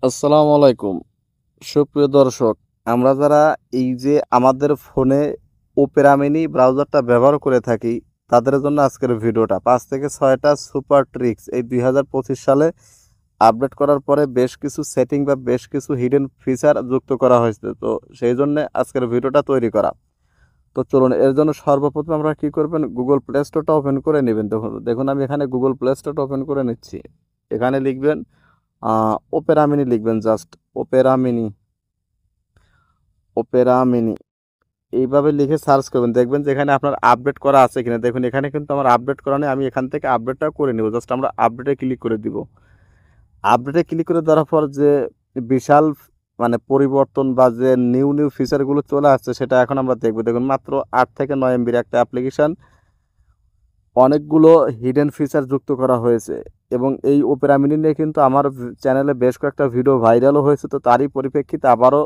আসসালামু আলাইকুম সুপ্রিয় দর্শক, আমরা যারা এই যে আমাদের ফোনে ওপেরা মিনি ব্রাউজারটা ব্যবহার করে থাকি তাদের জন্য আজকের ভিডিওটা 5 থেকে 6টা সুপার ট্রিক্স এই 2025 সালে আপডেট করার পরে বেশ কিছু সেটিং বা বেশ কিছু হিডেন ফিচার যুক্ত করা হয়েছে। তো সেই জন্য আজকের ভিডিওটা তৈরি করা। তো চলুন, এর জন্য সর্বপ্রথম আমরা কি করবেন, গুগল প্লে স্টোরটা ওপেন করে নেবেন। দেখুন দেখুন আমি এখানে গুগল প্লে স্টোরটা ওপেন করে নিচ্ছি। এখানে লিখবেন ওপেরা মিনি, লিখবেন just Opera mini. Opera mini এইভাবে লিখে সার্চ করবেন, দেখবেন যে এখানে আপনার আপডেট করা আছে কিনা। দেখুন এখানে কিন্তু আমার আপডেট করা নেই, আমি এখান থেকে আপডেটটা করে নেব। জাস্ট আমরা আপডেটে ক্লিক করে দিব। আপডেটে ক্লিক করে দেওয়ার পর যে বিশাল পরিবর্তন বা যে নিউ নিউ ফিচারগুলো চলে আসছে সেটা এখন আমরা দেখব। দেখুন মাত্র 8 থেকে 9 MB একটা অ্যাপ্লিকেশান, অনেকগুলো হিডেন ফিচার যুক্ত করা হয়েছে। এবং এই ওপেরা মিনি নিয়ে কিন্তু আমার চ্যানেলে বেশ কয়েকটা ভিডিও ভাইরালও হয়েছে। তো তারই পরিপ্রেক্ষিতে আবারও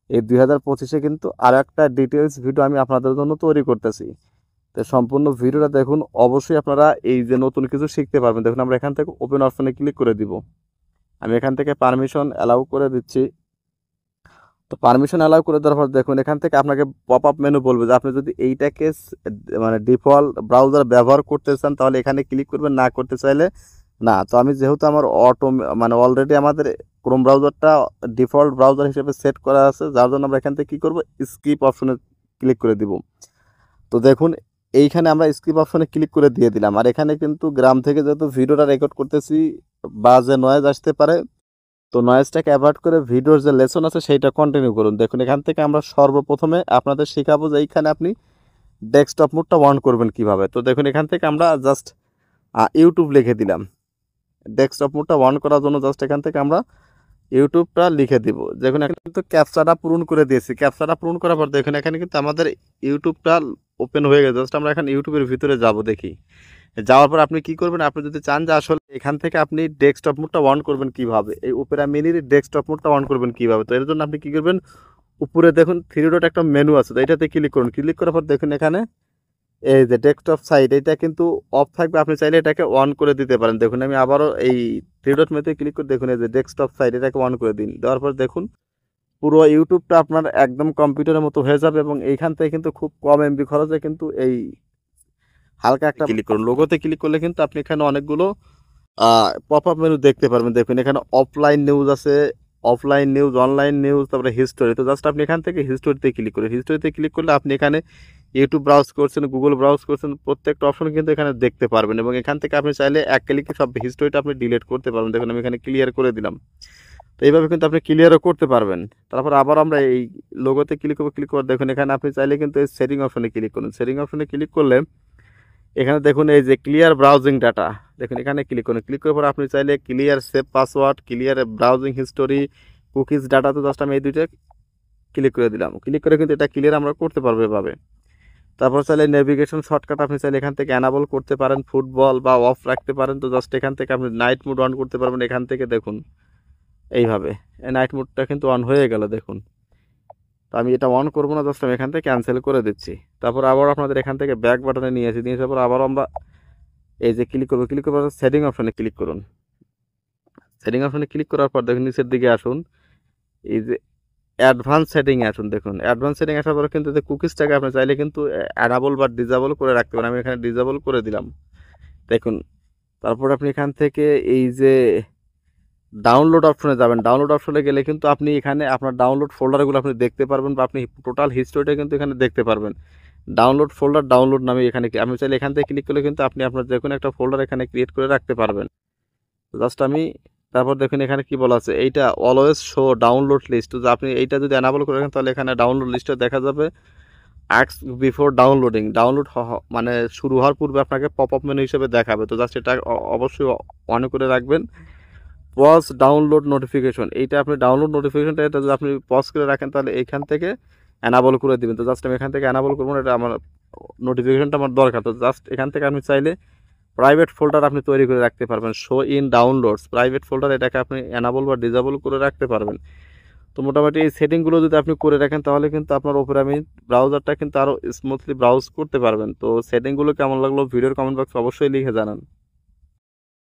এই 2025-এ কিন্তু আর একটা ডিটেলস ভিডিও আমি আপনাদের জন্য তৈরি করতেছি। তো সম্পূর্ণ ভিডিওটা দেখুন, অবশ্যই আপনারা এই যে নতুন কিছু শিখতে পারবেন। দেখুন আমরা এখান থেকে ওপেন অপশনে ক্লিক করে দিব। আমি এখান থেকে পারমিশন অ্যালাউ করে দিচ্ছি। তো পারমিশন অ্যালাউ করে দেওয়ার পর দেখুন এখান থেকে আপনাকে পপ আপ মেনু বলবে যে আপনি যদি এইটাকে ডিফল্ট ব্রাউজার ব্যবহার করতে চান তাহলে এখানে ক্লিক করবেন, না করতে চাইলে না। তো আমি যেহেতু আমার অলরেডি আমাদের ক্রোম ব্রাউজারটা ডিফল্ট ব্রাউজার হিসেবে সেট করা আছে, যার জন্য আমরা এখান থেকে কী করবো, স্কিপ অপশনে ক্লিক করে দিব। তো দেখুন এইখানে আমরা স্কিপ অপশনে ক্লিক করে দিয়ে দিলাম। আর এখানে কিন্তু গ্রাম থেকে যেহেতু ভিডিওটা রেকর্ড করতেছি বা যে নয়েজ আসতে পারে, তো নয়েজটাকে অ্যাভয়েড করে ভিডিওর যে লেসন আছে সেইটা কন্টিনিউ করুন। দেখুন এখান থেকে আমরা সর্বপ্রথমে আপনাদের শেখাবো যে এইখানে আপনি ডেস্কটপ মোডটা অন করবেন কিভাবে। তো দেখুন এখান থেকে আমরা জাস্ট ইউটিউব লিখে দিলাম। ডেস্কটপ মোডটা অন করার জন্য জাস্ট এখান থেকে আমরা ইউটিউবটা লিখে দিব। দেখুন এখানে কিন্তু ক্যাপচাটা পূরণ করে দিয়েছি। ক্যাপচাটা পূরণ করার পর দেখুন এখানে কিন্তু আমাদের ইউটিউবটা ওপেন হয়ে গেছে। জাস্ট আমরা এখন ইউটিউবের ভিতরে যাব। দেখি যাওয়ার পর আপনি কি করবেন, আপনি যদি চান যে আসলে এখান থেকে আপনি ডেস্কটপ মোডটা অন করবেন কিভাবে, এই ওপেরা মিনির ডেস্কটপ মোডটা অন করবেন কিভাবে, তো এর জন্য আপনি কি করবেন, উপরে দেখুন 3 ডট একটা মেনু আছে, তো এটাতে ক্লিক করুন। ক্লিক করার পর দেখুন এখানে এই যে ডেস্কটপ সাইড এটা কিন্তু অফ থাকবে, আপনি চাইলে এটাকে অন করে দিতে পারেন। দেখুন আমি আবারও এই 3 ডট মেনুতে ক্লিক করে দেখুন এই যে ডেস্কটপ সাইড এটাকে অন করে দিন। দেওয়ার পর দেখুন পুরো ইউটিউবটা আপনার একদম কম্পিউটারের মতো হয়ে যাবে। এবং এইখান থেকে কিন্তু খুব কম এমবি খরচে কিন্তু এই হালকা একটা ক্লিক করুন, লোগোতে ক্লিক করলে কিন্তু আপনি এখানে অনেকগুলো পপ আপ মেনু দেখতে পারবেন। দেখুন এখানে অফলাইন নিউজ আছে, অফলাইন নিউজ, অনলাইন নিউজ, তারপরে হিস্টোরি। তো জাস্ট আপনি এখান থেকে হিস্টোরিতে ক্লিক করেন। হিস্টোরিতে ক্লিক করলে আপনি এখানে ইউটিউব ব্রাউজ করছেন, গুগল ব্রাউজ করছেন, প্রত্যেকটা অপশন কিন্তু এখানে দেখতে পারবেন। এবং এখান থেকে আপনি চাইলে এক ক্লিকে সব হিস্টোরিটা আপনি ডিলিট করতে পারবেন। দেখুন আমি এখানে ক্লিয়ার করে দিলাম। তো এইভাবে কিন্তু আপনি ক্লিয়ারও করতে পারবেন। তারপর আবার আমরা এই লোগোতে ক্লিক করবো। ক্লিক করে দেখুন এখানে আপনি চাইলে কিন্তু এই সেটিং অপশনে ক্লিক করুন। সেটিং অপশনে ক্লিক করলে এখানে দেখুন এই যে ক্লিয়ার ব্রাউজিং ডাটা, দেখুন এখানে ক্লিক করুন। ক্লিক করার পর আপনি চাইলে clear save password, clear browsing history, cookies data, তো জাস্ট আমি এই দুইটা ক্লিক করে দিলাম। ক্লিক করে কিন্তু এটা ক্লিয়ার আমরা করতে পারবো এভাবে। তারপর চাইলে নেভিগেশন শর্টকাট আপনি চাইলে এখান থেকে অ্যানাবল করতে পারেন, ফুটবল বা অফ রাখতে পারেন। তো জাস্ট এখান থেকে আপনি নাইট মোড অন করতে পারবেন। এখান থেকে দেখুন এইভাবে এই নাইট মোডটা কিন্তু অন হয়ে গেল। দেখুন তো আমি এটা অন করবো না, জাস্ট আমি এখান থেকে ক্যান্সেল করে দিচ্ছি। তারপর আবার আপনাদের এখান থেকে ব্যাক বাটনে নিয়ে যাওয়ার পর আবারও আমরা এই যে ক্লিক করবো। ক্লিক করার পর সেটিং অপশনে ক্লিক করুন। সেটিং অপশনে ক্লিক করার পর দেখুন নিচের দিকে আসুন, এই যে অ্যাডভান্স সেটিংয়ে আসুন। দেখুন অ্যাডভান্স সেটিং আসার পরে কিন্তু যে কুকিজটাকে আপনি চাইলে কিন্তু অ্যানাবল বা ডিজেবল করে রাখতে পারেন। আমি এখানে ডিজেবল করে দিলাম। দেখুন তারপর আপনি এখান থেকে এই যে ডাউনলোড অপশনে যাবেন। ডাউনলোড অপশনে গেলে কিন্তু আপনি এখানে আপনার ডাউনলোড ফোল্ডারগুলো আপনি দেখতে পারবেন, বা আপনি টোটাল হিস্টোরিটা কিন্তু এখানে দেখতে পারবেন। ডাউনলোড ফোল্ডার ডাউনলোড নামে এখানে আমি চাইলে এখান থেকে ক্লিক করলে কিন্তু আপনি আপনার যে কোনো একটা ফোল্ডার এখানে ক্রিয়েট করে রাখতে পারবেন। জাস্ট আমি তারপর দেখুন এখানে কি বলা আছে, এইটা অলওয়েজ শো ডাউনলোড লিস্ট। তো আপনি এইটা যদি অ্যানাবল করে রাখেন তাহলে এখানে ডাউনলোড লিস্টটা দেখা যাবে। অ্যাক্স বিফোর ডাউনলোডিং, ডাউনলোড শুরু হওয়ার পূর্বে আপনাকে পপ আপ মেনু হিসেবে দেখাবে। তো জাস্ট এটা অবশ্যই অন করে রাখবেন। পজ ডাউনলোড নোটিফিকেশন, এইটা আপনি ডাউনলোড নোটিফিকেশনটা এটা যদি আপনি পজ করে রাখেন তাহলে এখান থেকে অ্যানাবল করে দিবেন। তো জাস্ট আমি এখান থেকে অ্যানাবল করবো না, এটা আমার নোটিফিকেশনটা আমার দরকার। তো জাস্ট এখান থেকে আপনি চাইলে প্রাইভেট ফোল্ডার আপনি তৈরি করে রাখতে পারবেন। Show in downloads private folder, এটাকে আপনি অ্যানাবল বা ডিজেবল করে রাখতে পারবেন। তো মোটামুটি এই সেটিংগুলো যদি আপনি করে রাখেন তাহলে কিন্তু আপনার ওপেরা মিনি ব্রাউজারটা কিন্তু আরও স্মুথলি ব্রাউজ করতে পারবেন। তো সেটিংগুলো কেমন লাগলো ভিডিওর কমেন্ট বক্সে অবশ্যই লিখে জানান।